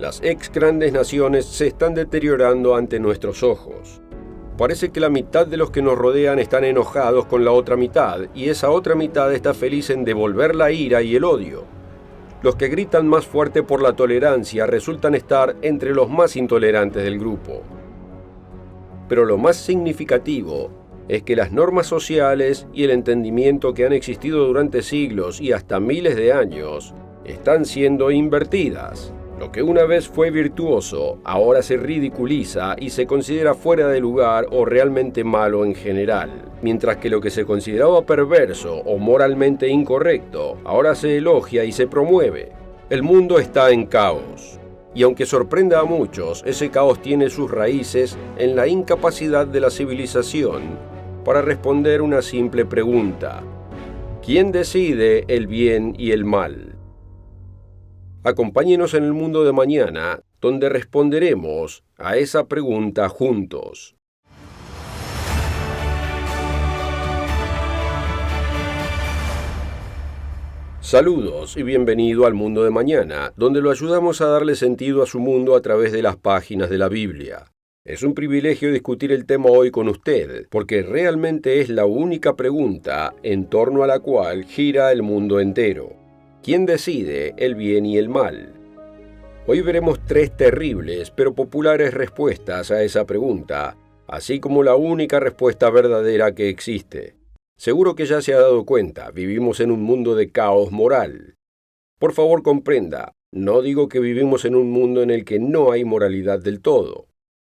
Las ex grandes naciones se están deteriorando ante nuestros ojos. Parece que la mitad de los que nos rodean están enojados con la otra mitad, y esa otra mitad está feliz en devolver la ira y el odio. Los que gritan más fuerte por la tolerancia resultan estar entre los más intolerantes del grupo. Pero lo más significativo es que las normas sociales y el entendimiento que han existido durante siglos y hasta miles de años están siendo invertidas. Lo que una vez fue virtuoso, ahora se ridiculiza y se considera fuera de lugar o realmente malo en general, mientras que lo que se consideraba perverso o moralmente incorrecto, ahora se elogia y se promueve. El mundo está en caos. Y aunque sorprenda a muchos, ese caos tiene sus raíces en la incapacidad de la civilización para responder una simple pregunta: ¿quién decide el bien y el mal? Acompáñenos en el mundo de mañana, donde responderemos a esa pregunta juntos. Saludos y bienvenido al mundo de mañana, donde lo ayudamos a darle sentido a su mundo a través de las páginas de la Biblia. Es un privilegio discutir el tema hoy con usted, porque realmente es la única pregunta en torno a la cual gira el mundo entero. ¿Quién decide el bien y el mal? Hoy veremos 3 terribles pero populares respuestas a esa pregunta, así como la única respuesta verdadera que existe. Seguro que ya se ha dado cuenta, vivimos en un mundo de caos moral. Por favor, comprenda, no digo que vivimos en un mundo en el que no hay moralidad del todo.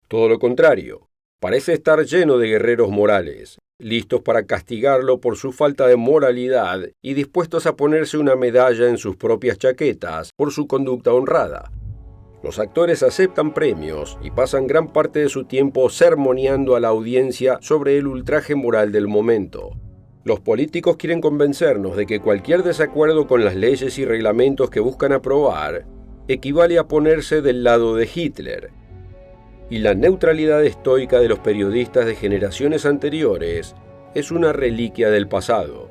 Todo lo contrario, parece estar lleno de guerreros morales, listos para castigarlo por su falta de moralidad y dispuestos a ponerse una medalla en sus propias chaquetas por su conducta honrada. Los actores aceptan premios y pasan gran parte de su tiempo sermoneando a la audiencia sobre el ultraje moral del momento. Los políticos quieren convencernos de que cualquier desacuerdo con las leyes y reglamentos que buscan aprobar equivale a ponerse del lado de Hitler. Y la neutralidad estoica de los periodistas de generaciones anteriores es una reliquia del pasado.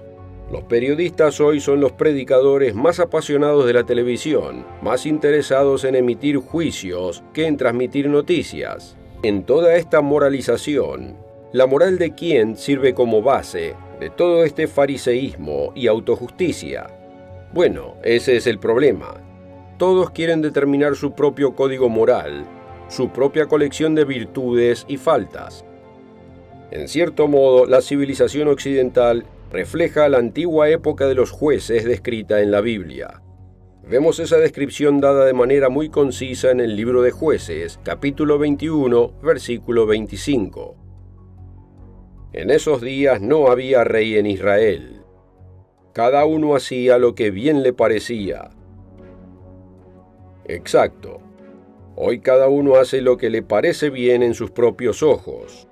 Los periodistas hoy son los predicadores más apasionados de la televisión, más interesados en emitir juicios que en transmitir noticias. En toda esta moralización, la moral de quién sirve como base de todo este fariseísmo y autojusticia. Bueno, ese es el problema. Todos quieren determinar su propio código moral, su propia colección de virtudes y faltas. En cierto modo, la civilización occidental refleja la antigua época de los jueces descrita en la Biblia. Vemos esa descripción dada de manera muy concisa en el libro de Jueces, capítulo 21, versículo 25. En esos días no había rey en Israel. Cada uno hacía lo que bien le parecía. Exacto. Hoy cada uno hace lo que le parece bien en sus propios ojos.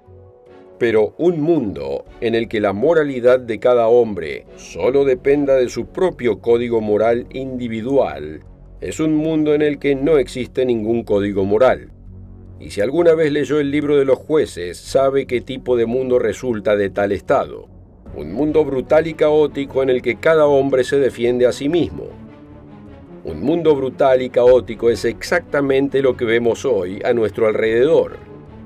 Pero un mundo en el que la moralidad de cada hombre solo dependa de su propio código moral individual es un mundo en el que no existe ningún código moral. Y si alguna vez leyó el libro de los jueces, sabe qué tipo de mundo resulta de tal estado. Un mundo brutal y caótico en el que cada hombre se defiende a sí mismo. Un mundo brutal y caótico es exactamente lo que vemos hoy a nuestro alrededor,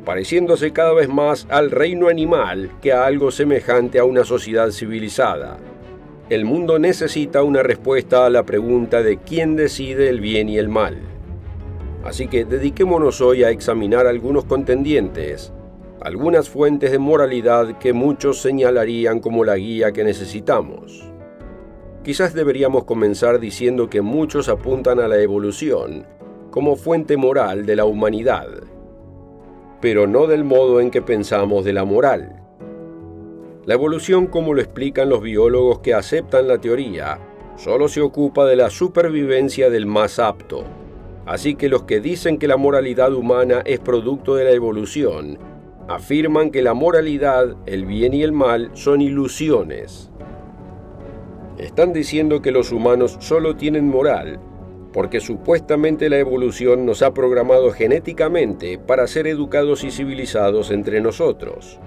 pareciéndose cada vez más al reino animal que a algo semejante a una sociedad civilizada. El mundo necesita una respuesta a la pregunta de quién decide el bien y el mal. Así que dediquémonos hoy a examinar algunos contendientes, algunas fuentes de moralidad que muchos señalarían como la guía que necesitamos. Quizás deberíamos comenzar diciendo que muchos apuntan a la evolución como fuente moral de la humanidad, pero no del modo en que pensamos de la moral. La evolución, como lo explican los biólogos que aceptan la teoría, solo se ocupa de la supervivencia del más apto. Así que los que dicen que la moralidad humana es producto de la evolución, afirman que la moralidad, el bien y el mal son ilusiones. Están diciendo que los humanos solo tienen moral porque supuestamente la evolución nos ha programado genéticamente para ser educados y civilizados entre nosotros.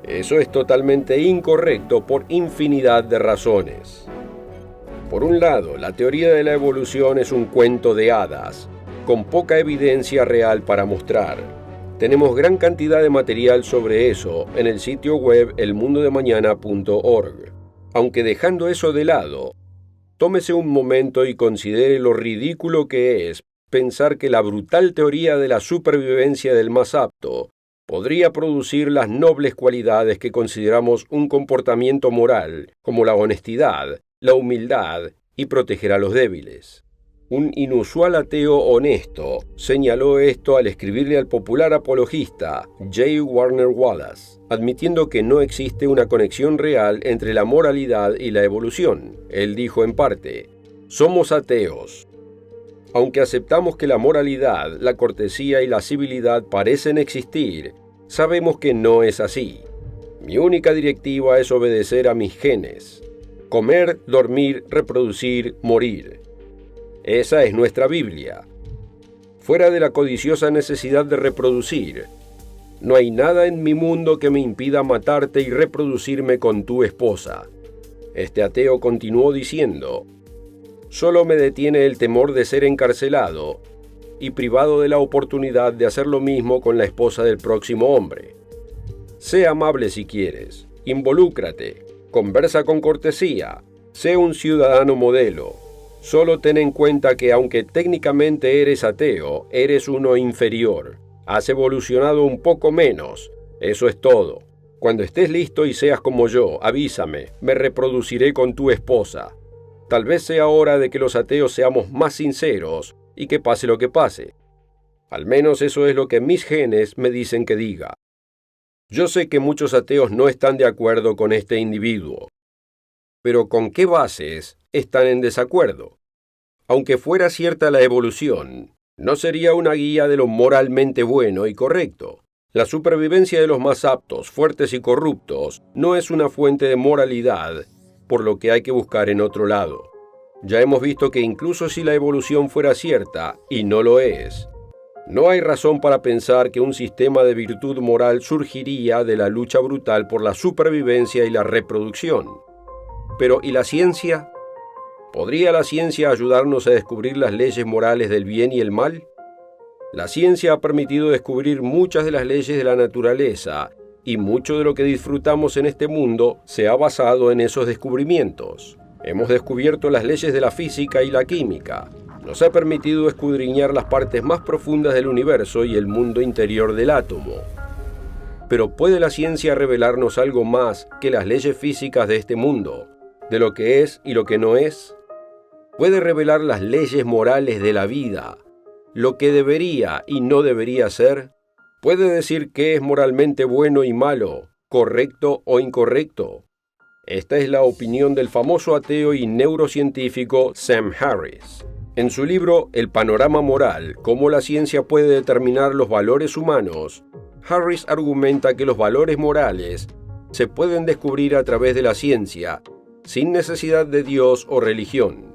Eso es totalmente incorrecto por infinidad de razones. Por un lado, la teoría de la evolución es un cuento de hadas, con poca evidencia real para mostrar. Tenemos gran cantidad de material sobre eso en el sitio web elmundodemañana.org. Aunque dejando eso de lado, tómese un momento y considere lo ridículo que es pensar que la brutal teoría de la supervivencia del más apto podría producir las nobles cualidades que consideramos un comportamiento moral, como la honestidad, la humildad y proteger a los débiles. Un inusual ateo honesto señaló esto al escribirle al popular apologista J. Warner Wallace, admitiendo que no existe una conexión real entre la moralidad y la evolución. Él dijo en parte: "Somos ateos. Aunque aceptamos que la moralidad, la cortesía y la civilidad parecen existir, sabemos que no es así. Mi única directiva es obedecer a mis genes. Comer, dormir, reproducir, morir. Esa es nuestra Biblia. Fuera de la codiciosa necesidad de reproducir, no hay nada en mi mundo que me impida matarte y reproducirme con tu esposa". Este ateo continuó diciendo: "Solo me detiene el temor de ser encarcelado y privado de la oportunidad de hacer lo mismo con la esposa del próximo hombre. Sé amable si quieres, involúcrate, conversa con cortesía, sé un ciudadano modelo. Solo ten en cuenta que aunque técnicamente eres ateo, eres uno inferior. Has evolucionado un poco menos. Eso es todo. Cuando estés listo y seas como yo, avísame, me reproduciré con tu esposa. Tal vez sea hora de que los ateos seamos más sinceros y que pase lo que pase. Al menos eso es lo que mis genes me dicen que diga". Yo sé que muchos ateos no están de acuerdo con este individuo. Pero ¿con qué bases están en desacuerdo? Aunque fuera cierta la evolución, no sería una guía de lo moralmente bueno y correcto. La supervivencia de los más aptos, fuertes y corruptos no es una fuente de moralidad, por lo que hay que buscar en otro lado. Ya hemos visto que incluso si la evolución fuera cierta, y no lo es, no hay razón para pensar que un sistema de virtud moral surgiría de la lucha brutal por la supervivencia y la reproducción. Pero, ¿y la ciencia? ¿Podría la ciencia ayudarnos a descubrir las leyes morales del bien y el mal? La ciencia ha permitido descubrir muchas de las leyes de la naturaleza, y mucho de lo que disfrutamos en este mundo se ha basado en esos descubrimientos. Hemos descubierto las leyes de la física y la química. Nos ha permitido escudriñar las partes más profundas del universo y el mundo interior del átomo. Pero ¿puede la ciencia revelarnos algo más que las leyes físicas de este mundo, de lo que es y lo que no es? ¿Puede revelar las leyes morales de la vida, lo que debería y no debería ser? ¿Puede decir qué es moralmente bueno y malo, correcto o incorrecto? Esta es la opinión del famoso ateo y neurocientífico Sam Harris. En su libro El panorama moral, cómo la ciencia puede determinar los valores humanos, Harris argumenta que los valores morales se pueden descubrir a través de la ciencia, sin necesidad de Dios o religión.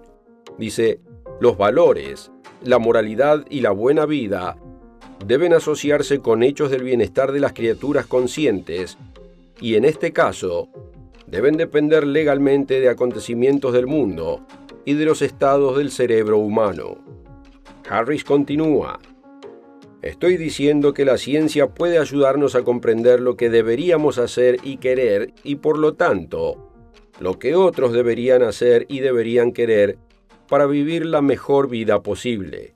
Dice: los valores, la moralidad y la buena vida deben asociarse con hechos del bienestar de las criaturas conscientes y, en este caso, deben depender legalmente de acontecimientos del mundo y de los estados del cerebro humano. Harris continúa: estoy diciendo que la ciencia puede ayudarnos a comprender lo que deberíamos hacer y querer y, por lo tanto, lo que otros deberían hacer y deberían querer para vivir la mejor vida posible.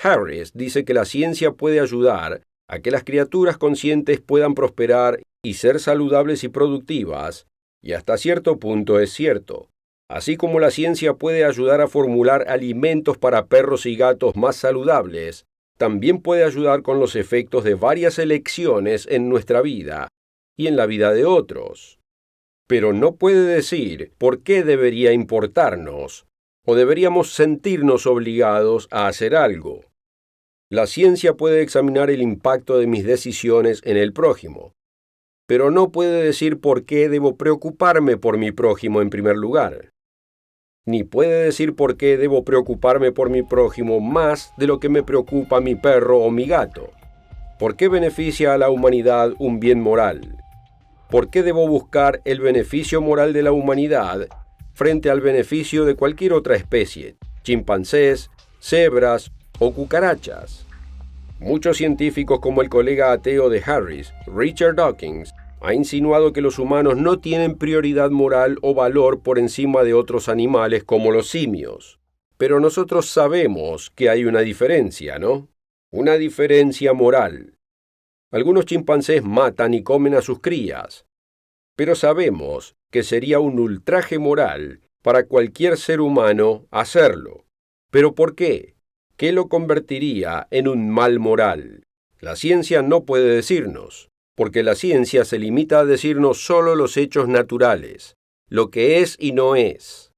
Harris dice que la ciencia puede ayudar a que las criaturas conscientes puedan prosperar y ser saludables y productivas, y hasta cierto punto es cierto. Así como la ciencia puede ayudar a formular alimentos para perros y gatos más saludables, también puede ayudar con los efectos de varias elecciones en nuestra vida y en la vida de otros. Pero no puede decir por qué debería importarnos o deberíamos sentirnos obligados a hacer algo. La ciencia puede examinar el impacto de mis decisiones en el prójimo, pero no puede decir por qué debo preocuparme por mi prójimo en primer lugar. Ni puede decir por qué debo preocuparme por mi prójimo más de lo que me preocupa mi perro o mi gato. ¿Por qué beneficia a la humanidad un bien moral? ¿Por qué debo buscar el beneficio moral de la humanidad frente al beneficio de cualquier otra especie, chimpancés, cebras o cucarachas. Muchos científicos, como el colega ateo de Harris, Richard Dawkins, ha insinuado que los humanos no tienen prioridad moral o valor por encima de otros animales como los simios. Pero nosotros sabemos que hay una diferencia, ¿no? Una diferencia moral. Algunos chimpancés matan y comen a sus crías, pero sabemos que sería un ultraje moral para cualquier ser humano hacerlo. ¿Pero por qué? ¿Qué lo convertiría en un mal moral? La ciencia no puede decirnos, porque la ciencia se limita a decirnos solo los hechos naturales, lo que es y no es,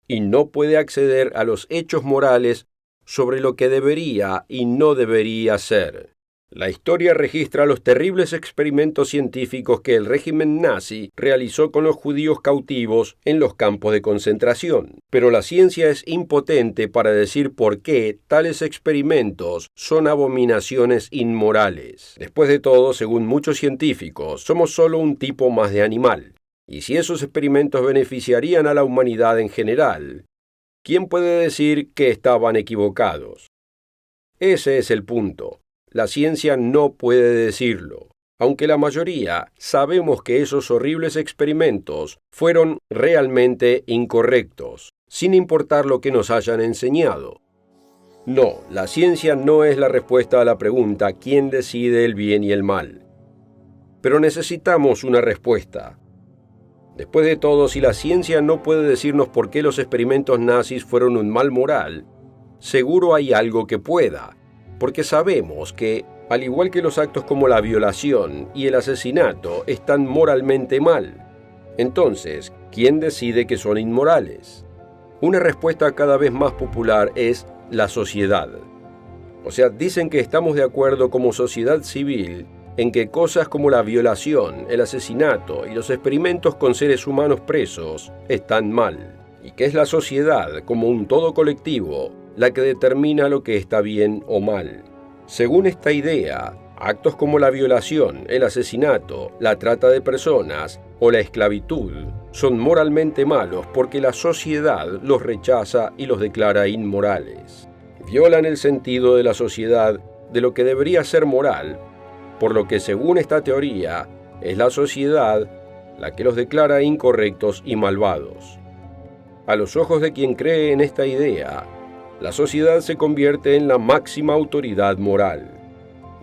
y no puede acceder a los hechos morales sobre lo que debería y no debería ser. La historia registra los terribles experimentos científicos que el régimen nazi realizó con los judíos cautivos en los campos de concentración, pero la ciencia es impotente para decir por qué tales experimentos son abominaciones inmorales. Después de todo, según muchos científicos, somos solo un tipo más de animal, y si esos experimentos beneficiarían a la humanidad en general, ¿quién puede decir que estaban equivocados? Ese es el punto. La ciencia no puede decirlo, aunque la mayoría sabemos que esos horribles experimentos fueron realmente incorrectos, sin importar lo que nos hayan enseñado. No, la ciencia no es la respuesta a la pregunta ¿quién decide el bien y el mal? Pero necesitamos una respuesta. Después de todo, si la ciencia no puede decirnos por qué los experimentos nazis fueron un mal moral, seguro hay algo que pueda. Porque sabemos que, al igual que los actos como la violación y el asesinato, están moralmente mal. Entonces, ¿quién decide que son inmorales? Una respuesta cada vez más popular es la sociedad. O sea, dicen que estamos de acuerdo como sociedad civil en que cosas como la violación, el asesinato y los experimentos con seres humanos presos están mal, y que es la sociedad, como un todo colectivo, la que determina lo que está bien o mal. Según esta idea, actos como la violación, el asesinato, la trata de personas o la esclavitud son moralmente malos porque la sociedad los rechaza y los declara inmorales. Violan el sentido de la sociedad de lo que debería ser moral, por lo que según esta teoría es la sociedad la que los declara incorrectos y malvados. A los ojos de quien cree en esta idea, la sociedad se convierte en la máxima autoridad moral.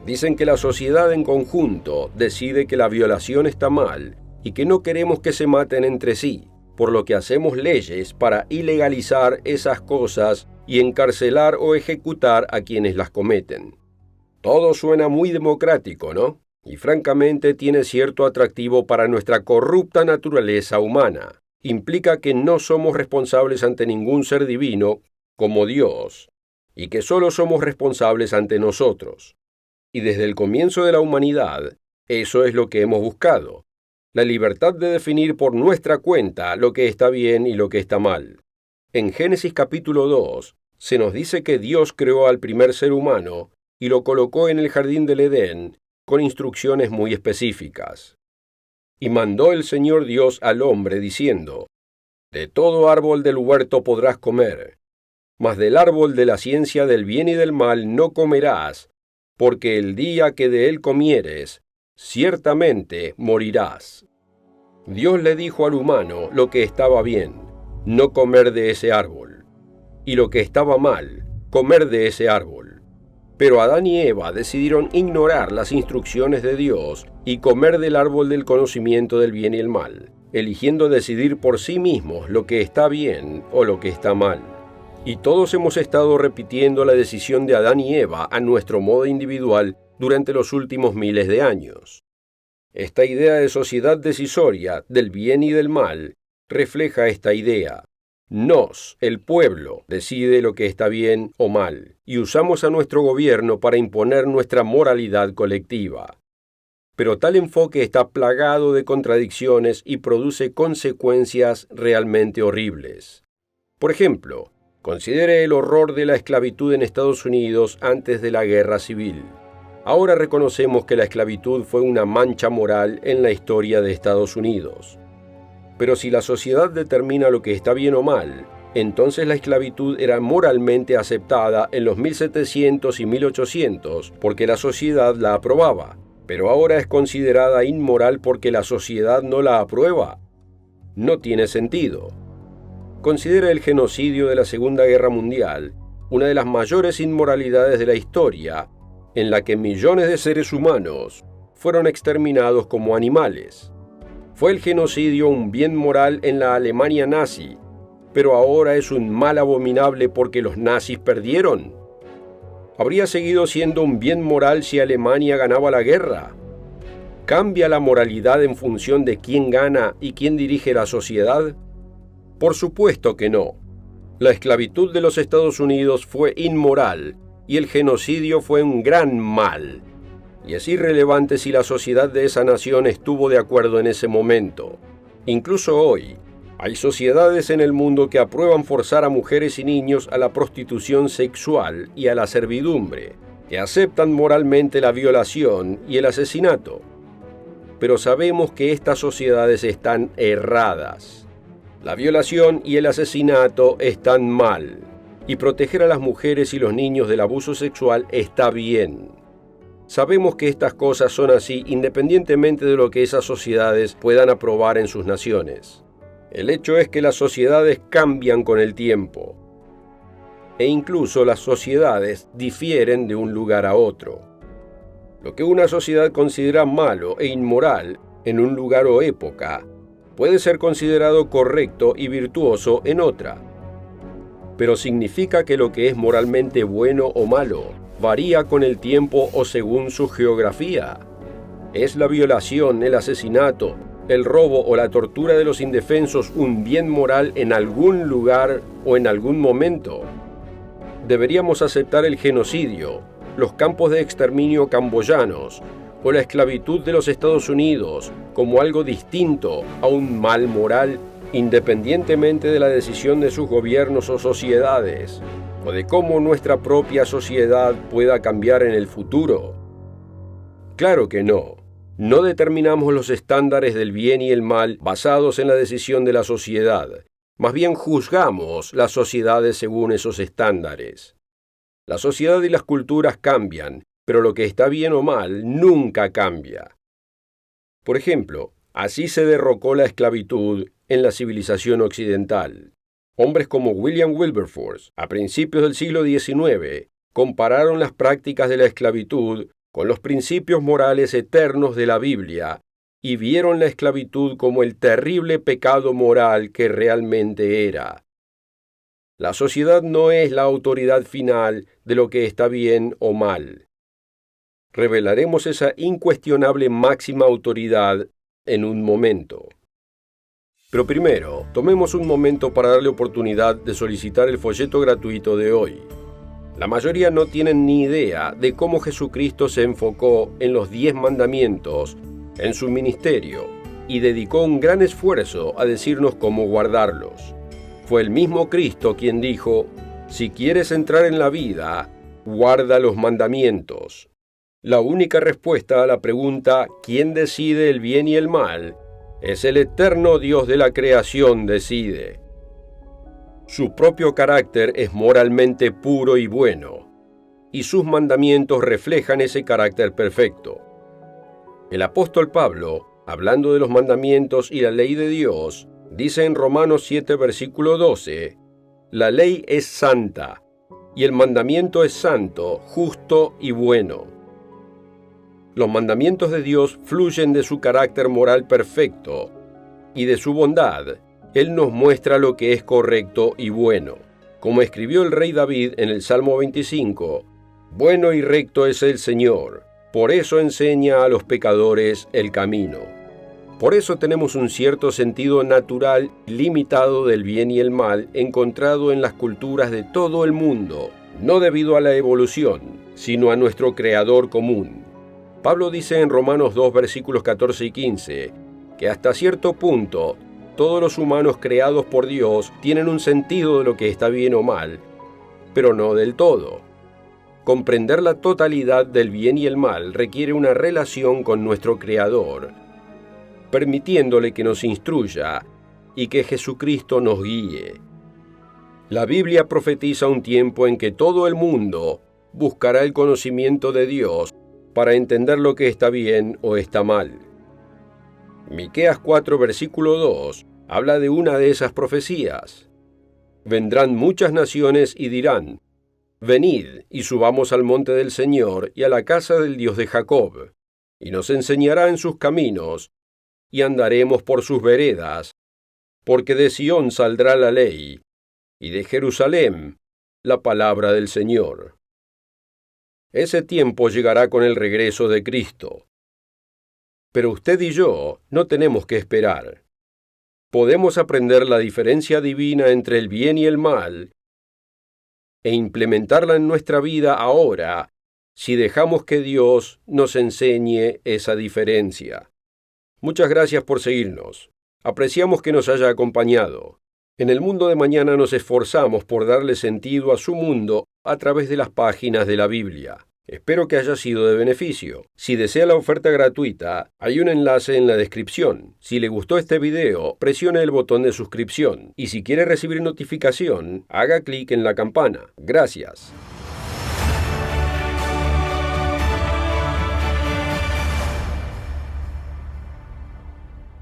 Dicen que la sociedad en conjunto decide que la violación está mal y que no queremos que se maten entre sí, por lo que hacemos leyes para ilegalizar esas cosas y encarcelar o ejecutar a quienes las cometen. Todo suena muy democrático, ¿no? Y francamente tiene cierto atractivo para nuestra corrupta naturaleza humana. Implica que no somos responsables ante ningún ser divino, como Dios, y que solo somos responsables ante nosotros. Y desde el comienzo de la humanidad, eso es lo que hemos buscado, la libertad de definir por nuestra cuenta lo que está bien y lo que está mal. En Génesis capítulo 2, se nos dice que Dios creó al primer ser humano y lo colocó en el jardín del Edén con instrucciones muy específicas. Y mandó el Señor Dios al hombre diciendo, «De todo árbol del huerto podrás comer, mas del árbol de la ciencia del bien y del mal no comerás, porque el día que de él comieres, ciertamente morirás». Dios le dijo al humano lo que estaba bien, no comer de ese árbol, y lo que estaba mal, comer de ese árbol. Pero Adán y Eva decidieron ignorar las instrucciones de Dios y comer del árbol del conocimiento del bien y el mal, eligiendo decidir por sí mismos lo que está bien o lo que está mal. Y todos hemos estado repitiendo la decisión de Adán y Eva a nuestro modo individual durante los últimos miles de años. Esta idea de sociedad decisoria del bien y del mal refleja esta idea. Nos, el pueblo, decide lo que está bien o mal, y usamos a nuestro gobierno para imponer nuestra moralidad colectiva. Pero tal enfoque está plagado de contradicciones y produce consecuencias realmente horribles. Por ejemplo, considere el horror de la esclavitud en Estados Unidos antes de la Guerra Civil. Ahora reconocemos que la esclavitud fue una mancha moral en la historia de Estados Unidos. Pero si la sociedad determina lo que está bien o mal, Entonces la esclavitud era moralmente aceptada en los 1700 y 1800 porque la sociedad la aprobaba, pero ahora es considerada inmoral porque la sociedad no la aprueba. No tiene sentido. Considera el genocidio de la Segunda Guerra Mundial una de las mayores inmoralidades de la historia, en la que millones de seres humanos fueron exterminados como animales. Fue el genocidio un bien moral en la Alemania nazi, pero ahora es un mal abominable porque los nazis perdieron. ¿Habría seguido siendo un bien moral si Alemania ganaba la guerra? ¿Cambia la moralidad en función de quién gana y quién dirige la sociedad? Por supuesto que no. La esclavitud de los Estados Unidos fue inmoral y el genocidio fue un gran mal. Y es irrelevante si la sociedad de esa nación estuvo de acuerdo en ese momento. Incluso hoy, hay sociedades en el mundo que aprueban forzar a mujeres y niños a la prostitución sexual y a la servidumbre, que aceptan moralmente la violación y el asesinato. Pero sabemos que estas sociedades están erradas. La violación y el asesinato están mal, y proteger a las mujeres y los niños del abuso sexual está bien. Sabemos que estas cosas son así independientemente de lo que esas sociedades puedan aprobar en sus naciones. El hecho es que las sociedades cambian con el tiempo, e incluso las sociedades difieren de un lugar a otro. Lo que una sociedad considera malo e inmoral en un lugar o época puede ser considerado correcto y virtuoso en otra. Pero significa que lo que es moralmente bueno o malo varía con el tiempo o según su geografía. ¿Es la violación, el asesinato, el robo o la tortura de los indefensos un bien moral en algún lugar o en algún momento? ¿Deberíamos aceptar el genocidio, los campos de exterminio camboyanos o la esclavitud de los Estados Unidos como algo distinto a un mal moral, independientemente de la decisión de sus gobiernos o sociedades, o de cómo nuestra propia sociedad pueda cambiar en el futuro? Claro que no. No determinamos los estándares del bien y el mal basados en la decisión de la sociedad. Más bien juzgamos las sociedades según esos estándares. La sociedad y las culturas cambian, pero lo que está bien o mal nunca cambia. Por ejemplo, así se derrocó la esclavitud en la civilización occidental. Hombres como William Wilberforce, a principios del siglo XIX, compararon las prácticas de la esclavitud con los principios morales eternos de la Biblia y vieron la esclavitud como el terrible pecado moral que realmente era. La sociedad no es la autoridad final de lo que está bien o mal. Revelaremos esa incuestionable máxima autoridad en un momento. Pero primero, tomemos un momento para darle oportunidad de solicitar el folleto gratuito de hoy. La mayoría no tienen ni idea de cómo Jesucristo se enfocó en los 10 mandamientos en su ministerio y dedicó un gran esfuerzo a decirnos cómo guardarlos. Fue el mismo Cristo quien dijo: si quieres entrar en la vida, guarda los mandamientos. La única respuesta a la pregunta ¿quién decide el bien y el mal? Es el eterno Dios de la creación decide. Su propio carácter es moralmente puro y bueno, y sus mandamientos reflejan ese carácter perfecto. El apóstol Pablo, hablando de los mandamientos y la ley de Dios, dice en Romanos 7, versículo 12, la ley es santa, y el mandamiento es santo, justo y bueno. Los mandamientos de Dios fluyen de su carácter moral perfecto, y de su bondad, Él nos muestra lo que es correcto y bueno. Como escribió el rey David en el Salmo 25, bueno y recto es el Señor, por eso enseña a los pecadores el camino. Por eso tenemos un cierto sentido natural limitado del bien y el mal encontrado en las culturas de todo el mundo, no debido a la evolución, sino a nuestro Creador común. Pablo dice en Romanos 2, versículos 14 y 15, que hasta cierto punto todos los humanos creados por Dios tienen un sentido de lo que está bien o mal, pero no del todo. Comprender la totalidad del bien y el mal requiere una relación con nuestro Creador, permitiéndole que nos instruya y que Jesucristo nos guíe. La Biblia profetiza un tiempo en que todo el mundo buscará el conocimiento de Dios para entender lo que está bien o está mal. Miqueas 4, versículo 2, habla de una de esas profecías. Vendrán muchas naciones y dirán: venid y subamos al monte del Señor y a la casa del Dios de Jacob, y nos enseñará en sus caminos, y andaremos por sus veredas, porque de Sión saldrá la ley, y de Jerusalén la palabra del Señor. Ese tiempo llegará con el regreso de Cristo. Pero usted y yo no tenemos que esperar. Podemos aprender la diferencia divina entre el bien y el mal e implementarla en nuestra vida ahora si dejamos que Dios nos enseñe esa diferencia. Muchas gracias por seguirnos. Apreciamos que nos haya acompañado. En el mundo de mañana nos esforzamos por darle sentido a su mundo a través de las páginas de la Biblia. Espero que haya sido de beneficio. Si desea la oferta gratuita, hay un enlace en la descripción. Si le gustó este video, presione el botón de suscripción. Y si quiere recibir notificación, haga clic en la campana. Gracias.